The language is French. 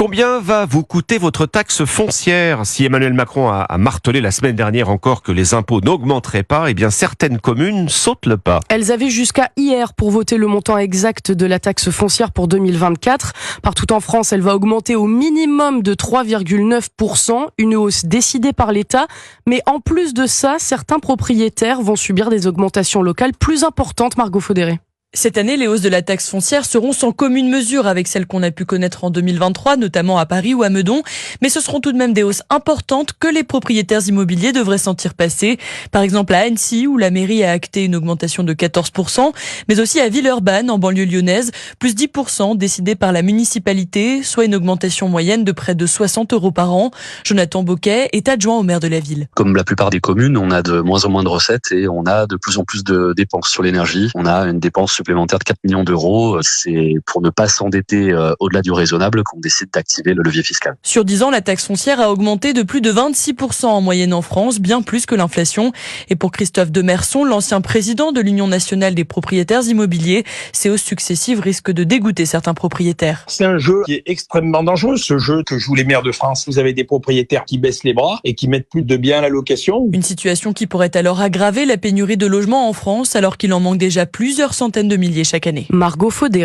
Combien va vous coûter votre taxe foncière? Si Emmanuel Macron a martelé la semaine dernière encore que les impôts n'augmenteraient pas, eh bien certaines communes sautent le pas. Elles avaient jusqu'à hier pour voter le montant exact de la taxe foncière pour 2024. Partout en France, elle va augmenter au minimum de 3,9%, une hausse décidée par l'État. Mais en plus de ça, certains propriétaires vont subir des augmentations locales plus importantes, Margot Faudéré. Cette année, les hausses de la taxe foncière seront sans commune mesure avec celles qu'on a pu connaître en 2023, notamment à Paris ou à Meudon. Mais ce seront tout de même des hausses importantes que les propriétaires immobiliers devraient sentir passer. Par exemple, à Annecy, où la mairie a acté une augmentation de 14%, mais aussi à Villeurbanne, en banlieue lyonnaise, plus 10% décidée par la municipalité, soit une augmentation moyenne de près de 60 € par an. Jonathan Boquet est adjoint au maire de la ville. Comme la plupart des communes, on a de moins en moins de recettes et on a de plus en plus de dépenses sur l'énergie. On a une dépense supplémentaire de 4 millions d'euros. C'est pour ne pas s'endetter au-delà du raisonnable qu'on décide d'activer le levier fiscal. Sur 10 ans, la taxe foncière a augmenté de plus de 26% en moyenne en France, bien plus que l'inflation. Et pour Christophe Demerson, l'ancien président de l'Union nationale des propriétaires immobiliers, ces hausses successives risquent de dégoûter certains propriétaires. C'est un jeu qui est extrêmement dangereux, ce jeu que jouent les maires de France. Vous avez des propriétaires qui baissent les bras et qui mettent plus de biens à la location. Une situation qui pourrait alors aggraver la pénurie de logements en France, alors qu'il en manque déjà plusieurs centaines de milliers chaque année. Margot Faudéré.